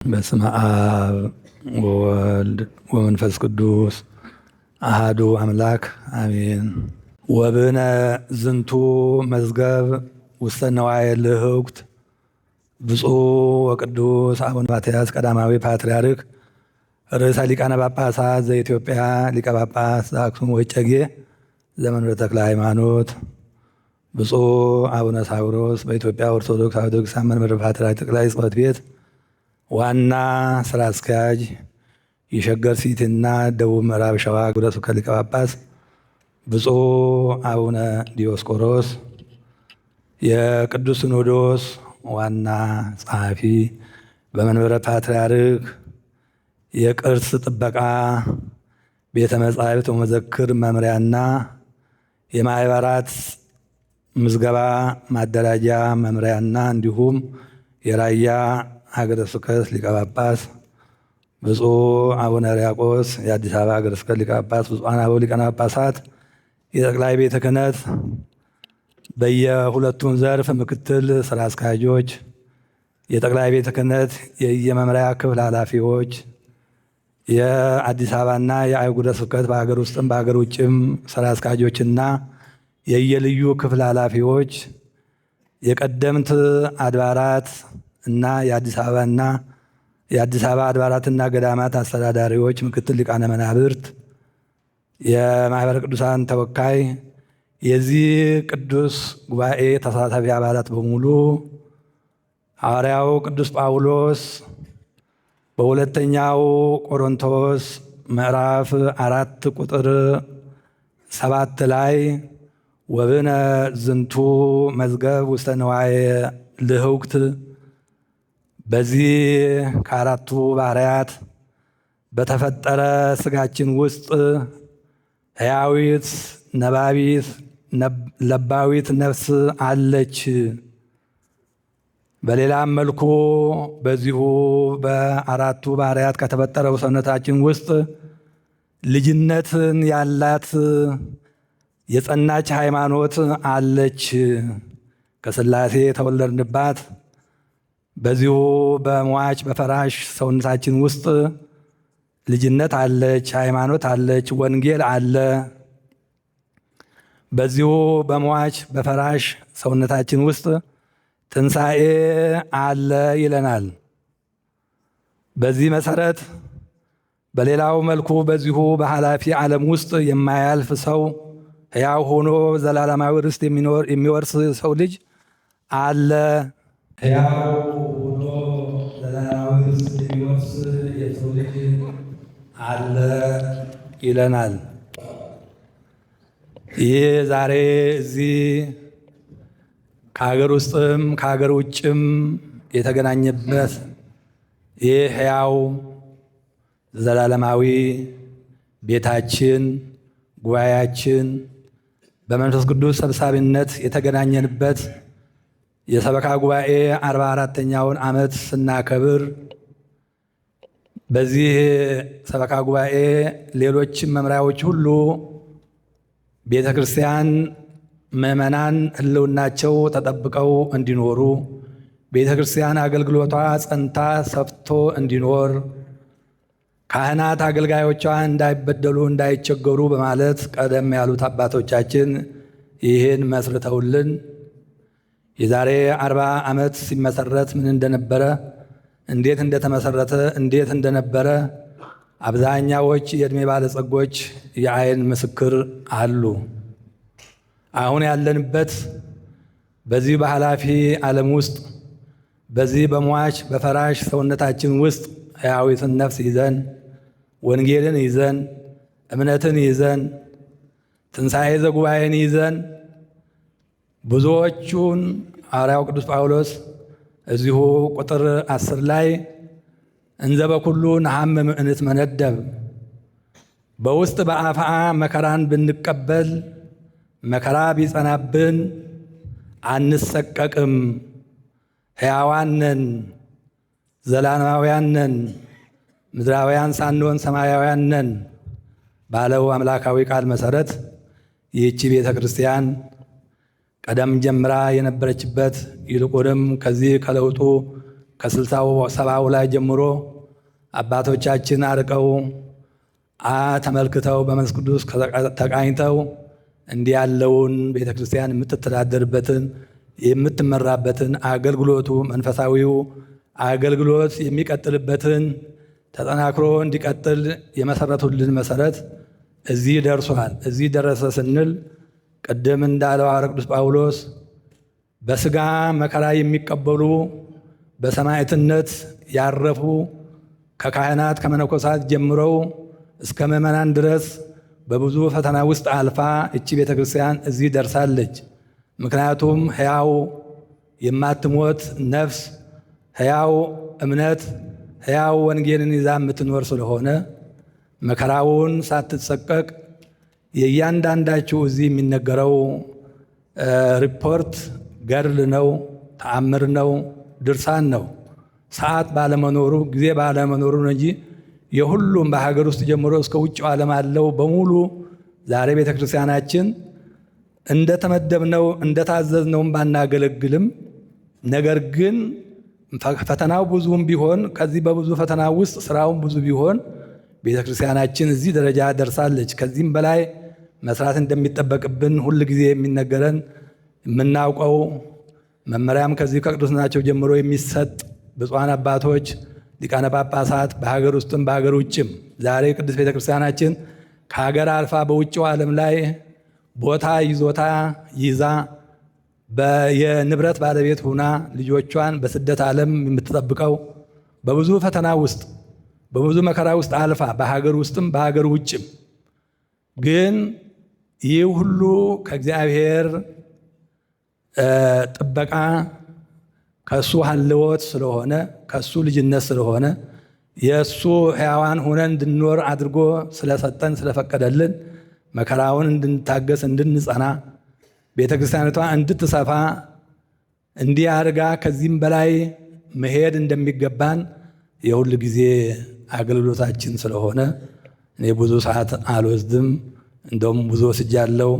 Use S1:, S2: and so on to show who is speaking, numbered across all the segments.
S1: በስመ አብ ወወልድ ወመንፈስ ቅዱስ አሃዱ አምላክ አሜን። ወብነ ዝንቱ መዝገብ ውስተ ነዋየ ልህውክት ብፁዕ ወቅዱስ አቡነ ማትያስ ቀዳማዊ ፓትርያርክ ርዕሰ ሊቃነ ጳጳሳት ዘኢትዮጵያ ሊቀ ጳጳስ ዘአክሱም ወዕጨጌ ዘመንበረ ተክለ ሃይማኖት፣ ብፁዕ አቡነ ሳዊሮስ በኢትዮጵያ ኦርቶዶክስ ተዋሕዶ ቤተክርስቲያን መንበረ ፓትርያርክ ጠቅላይ ጽሕፈት ቤት ዋና ስራ አስኪያጅ፣ የሸገር ሲቲና ደቡብ ምዕራብ ሸዋ ሀገረ ስብከት ሊቀ ጳጳስ፣ ብፁዕ አቡነ ዲዮስቆሮስ የቅዱስ ሲኖዶስ ዋና ጸሐፊ፣ በመንበረ ፓትርያርክ የቅርስ ጥበቃ ቤተ መጻሕፍት ወመዘክር መምሪያና የማህበራት ምዝገባ ማደራጃ መምሪያና እንዲሁም የራያ ሀገረ ስብከት ሊቀ ጳጳስ፣ ብፁዕ አቡነ ሕርያቆስ የአዲስ አበባ ሀገረ ስብከት ሊቀ ጳጳስ፣ ብፁዓን አበው ሊቃነ ጳጳሳት፣ የጠቅላይ ቤተ ክህነት በየሁለቱም ዘርፍ ምክትል ስራ አስኪያጆች፣ የጠቅላይ ቤተ ክህነት የየመምሪያ ክፍል ኃላፊዎች፣ የአዲስ አበባና የአህጉረ ስብከት በሀገር ውስጥም በሀገር ውጭም ስራ አስኪያጆችና የየልዩ ክፍል ኃላፊዎች፣ የቀደምት አድባራት እና የአዲስ አበባ አድባራትና ገዳማት አስተዳዳሪዎች፣ ምክትል ሊቃነ መናብርት፣ የማህበረ ቅዱሳን ተወካይ፣ የዚህ ቅዱስ ጉባኤ ተሳታፊ አባላት በሙሉ ሐዋርያው ቅዱስ ጳውሎስ በሁለተኛው ቆሮንቶስ ምዕራፍ 4 ቁጥር 7 ላይ ወብነ ዝንቱ መዝገብ ውስተ ነዋየ ልህውክት፣ በዚህ ከአራቱ ባህርያት በተፈጠረ ስጋችን ውስጥ ሕያዊት ነባቢት ለባዊት ነፍስ አለች። በሌላም መልኩ በዚሁ በአራቱ ባህርያት ከተፈጠረው ሰውነታችን ውስጥ ልጅነትን ያላት የጸናች ሃይማኖት አለች። ከሥላሴ የተወለድንባት በዚሁ በሟች በፈራሽ ሰውነታችን ውስጥ ልጅነት አለች፣ ሃይማኖት አለች፣ ወንጌል አለ። በዚሁ በሟች በፈራሽ ሰውነታችን ውስጥ ትንሣኤ አለ ይለናል። በዚህ መሰረት በሌላው መልኩ በዚሁ በኃላፊ ዓለም ውስጥ የማያልፍ ሰው ሕያው ሆኖ ዘላለማዊ ርስት የሚወርስ ሰው ልጅ አለ። ሕያው ሆኖ ዘላለማዊ ርስት የሚወርስ የሰው ልጅ አለ ይለናል። ይህ ዛሬ እዚህ ከሀገር ውስጥም ከሀገር ውጭም የተገናኘበት ይህ ሕያው ዘላለማዊ ቤታችን ጉባኤያችን በመንፈስ ቅዱስ ሰብሳቢነት የተገናኘንበት የሰበካ ጉባኤ 44ኛውን ዓመት ስናከብር በዚህ ሰበካ ጉባኤ ሌሎችም መምሪያዎች ሁሉ ቤተ ክርስቲያን ምዕመናን ሕልውናቸው ተጠብቀው እንዲኖሩ፣ ቤተ ክርስቲያን አገልግሎቷ ጸንታ ሰፍቶ እንዲኖር፣ ካህናት አገልጋዮቿ እንዳይበደሉ እንዳይቸገሩ በማለት ቀደም ያሉት አባቶቻችን ይህን መስርተውልን የዛሬ 40 ዓመት ሲመሰረት ምን እንደነበረ፣ እንዴት እንደተመሰረተ፣ እንዴት እንደነበረ አብዛኛዎች የዕድሜ ባለጸጎች የዓይን ምስክር አሉ። አሁን ያለንበት በዚህ በኃላፊ ዓለም ውስጥ በዚህ በሟች በፈራሽ ሰውነታችን ውስጥ ሕያዊትን ነፍስ ይዘን ወንጌልን ይዘን እምነትን ይዘን ትንሣኤ ዘጉባኤን ይዘን ብዙዎቹን ሐዋርያው ቅዱስ ጳውሎስ እዚሁ ቁጥር 10 ላይ እንዘ በኩሉ ነሐምም እንትመነደብ፣ በውስጥ በአፍአ መከራን ብንቀበል መከራ ቢጸናብን አንሰቀቅም፣ ሕያዋን ነን፣ ዘላለማውያን ነን፣ ምድራውያን ሳንሆን ሰማያውያን ነን ባለው አምላካዊ ቃል መሰረት ይህቺ ቤተ ክርስቲያን ቀደም ጀምራ የነበረችበት ይልቁንም ከዚህ ከለውጡ ከ60 70 ላይ ጀምሮ አባቶቻችን አርቀው ተመልክተው በመንፈስ ቅዱስ ተቃኝተው እንዲህ ያለውን ቤተ ክርስቲያን የምትተዳደርበትን የምትመራበትን አገልግሎቱ መንፈሳዊው አገልግሎት የሚቀጥልበትን ተጠናክሮ እንዲቀጥል የመሰረቱልን መሰረት እዚህ ደርሷል። እዚህ ደረሰ ስንል ቅድም እንዳለው ሐዋርያው ቅዱስ ጳውሎስ በሥጋ መከራ የሚቀበሉ በሰማዕትነት ያረፉ ከካህናት ከመነኮሳት ጀምረው እስከ ምዕመናን ድረስ በብዙ ፈተና ውስጥ አልፋ እቺ ቤተ ክርስቲያን እዚህ ደርሳለች። ምክንያቱም ሕያው የማትሞት ነፍስ፣ ሕያው እምነት፣ ሕያው ወንጌልን ይዛ የምትኖር ስለሆነ መከራውን ሳትሰቀቅ የእያንዳንዳችሁ እዚህ የሚነገረው ሪፖርት ገድል ነው፣ ተአምር ነው፣ ድርሳን ነው። ሰዓት ባለመኖሩ ጊዜ ባለመኖሩ ነው እንጂ የሁሉም በሀገር ውስጥ ጀምሮ እስከ ውጭው ዓለም አለው በሙሉ ዛሬ ቤተ ክርስቲያናችን እንደተመደብነው እንደታዘዝነውም ባናገለግልም፣ ነገር ግን ፈተናው ብዙም ቢሆን ከዚህ በብዙ ፈተና ውስጥ ስራውን ብዙ ቢሆን ቤተ ክርስቲያናችን እዚህ ደረጃ ደርሳለች። ከዚህም በላይ መስራት እንደሚጠበቅብን ሁል ጊዜ የሚነገረን የምናውቀው መመሪያም ከዚህ ከቅዱስናቸው ጀምሮ የሚሰጥ ብፁዓን አባቶች ሊቃነ ጳጳሳት በሀገር ውስጥም በሀገር ውጭም ዛሬ ቅዱስ ቤተ ክርስቲያናችን ከሀገር አልፋ በውጭው ዓለም ላይ ቦታ ይዞታ ይዛ የንብረት ባለቤት ሁና ልጆቿን በስደት ዓለም የምትጠብቀው በብዙ ፈተና ውስጥ በብዙ መከራ ውስጥ አልፋ በሀገር ውስጥም በሀገር ውጭም ግን ይህ ሁሉ ከእግዚአብሔር ጥበቃ ከሱ ሀልወት ስለሆነ ከሱ ልጅነት ስለሆነ የእሱ ሕያዋን ሆነን እንድንኖር አድርጎ ስለሰጠን ስለፈቀደልን መከራውን እንድንታገስ እንድንጸና ቤተ ክርስቲያኒቷ እንድትሰፋ እንዲህ አድርጋ ከዚህም በላይ መሄድ እንደሚገባን የሁል ጊዜ አገልግሎታችን ስለሆነ እኔ ብዙ ሰዓት አልወስድም። እንደውም ብዙ ወስጃለሁ።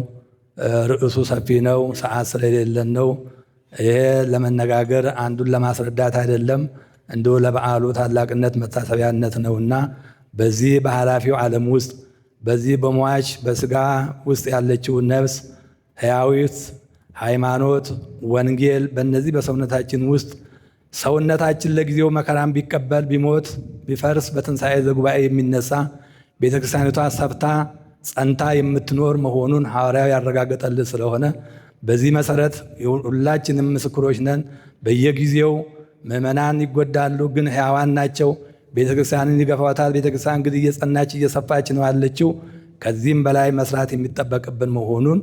S1: ርዕሱ ሰፊ ነው፣ ሰዓት ስለሌለን ነው። ይሄ ለመነጋገር አንዱን ለማስረዳት አይደለም፣ እንደው ለበዓሉ ታላቅነት መታሰቢያነት ነውና በዚህ በኃላፊው ዓለም ውስጥ በዚህ በሟች በሥጋ ውስጥ ያለችው ነፍስ ሕያዊት ሃይማኖት ወንጌል በእነዚህ በሰውነታችን ውስጥ ሰውነታችን ለጊዜው መከራን ቢቀበል ቢሞት ቢፈርስ በትንሣኤ ዘጉባኤ የሚነሳ ቤተ ክርስቲያኒቷ ሰፍታ ጸንታ የምትኖር መሆኑን ሐዋርያው ያረጋገጠልን ስለሆነ በዚህ መሰረት ሁላችንም ምስክሮች ነን። በየጊዜው ምዕመናን ይጎዳሉ፣ ግን ሕያዋን ናቸው። ቤተ ክርስቲያንን ይገፋዋታል። ቤተ ክርስቲያን እንግዲህ እየጸናች እየሰፋች ነው ያለችው። ከዚህም በላይ መስራት የሚጠበቅብን መሆኑን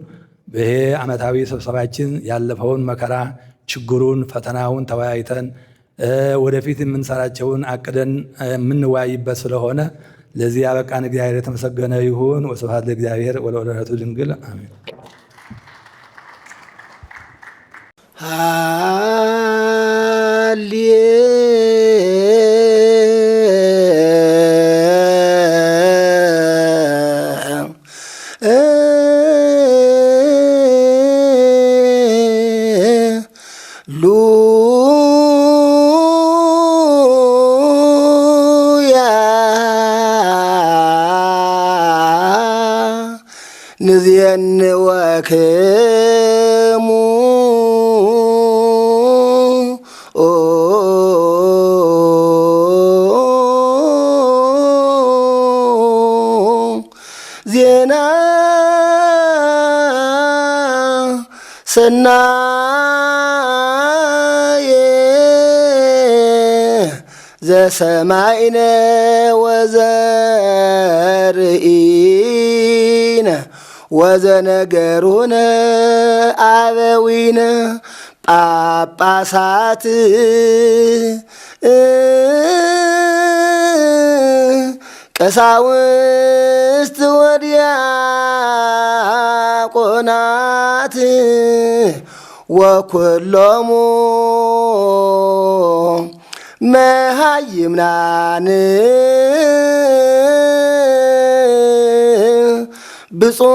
S1: ይሄ ዓመታዊ ስብሰባችን ያለፈውን መከራ ችግሩን ፈተናውን ተወያይተን ወደፊት የምንሰራቸውን አቅደን የምንወያይበት ስለሆነ ለዚህ ያበቃን እግዚአብሔር የተመሰገነ ይሁን። ወስብሐት ለእግዚአብሔር ወለወላዲቱ ድንግል አሜን።
S2: ንዜንወክሙ ዜና ሰናየ ዘሰማይነ ወዘርእይነ ወዘነገሩነ አበዊነ ጳጳሳት ቀሳውስት ወዲያቆናት ወኩሎሙ መሃይምናን ብፁዕ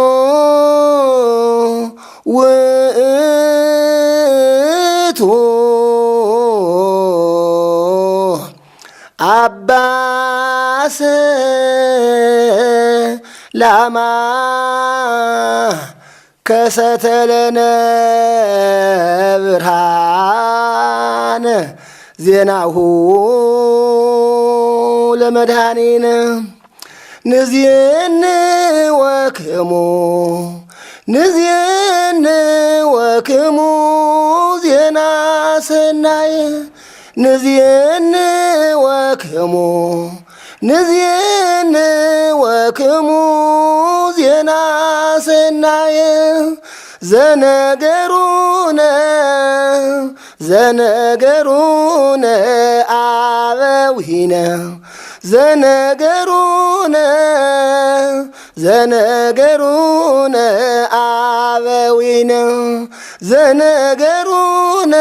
S2: ውእቱ ላማ ከሰተለነ ብርሃን ዜናሁ ለመድኃኒነ ንዜን ወክሙ ንዜን ወክሙ ዜና ሰናየ ንዜን ወክሙ ንዜን ወክሙ ዜና ሰናየ ዘነገሩነ ዘነገሩነ አበዊነ ዘነገሩነ ዘነገሩነ አበዊነ ዘነገሩነ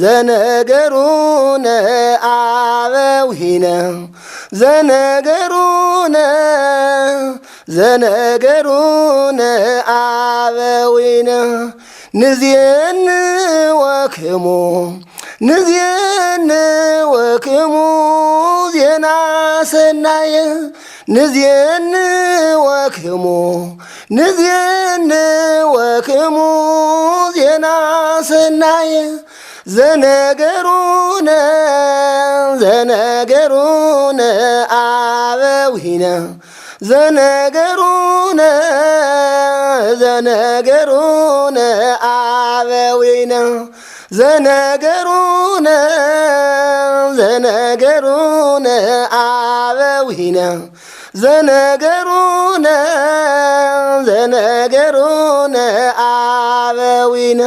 S2: ዘነገሩነ አበዊነ ዘነገሩነ ዘነገሩነ አበዊነ ንዜን ወክሙ ንዜን ወክሙ ዜና ሰናየ ንዜን ወክሙ ንዜን ወክሙ ዜና ሰናየ ዘነገሩነ ዘነገሩነ አበዊነ ዘነገሩነ ዘነገሩነ አበዊነ ዘነገሩነ ዘነገሩነ አበዊነ ዘነገሩነ ዘነገሩነ አበዊነ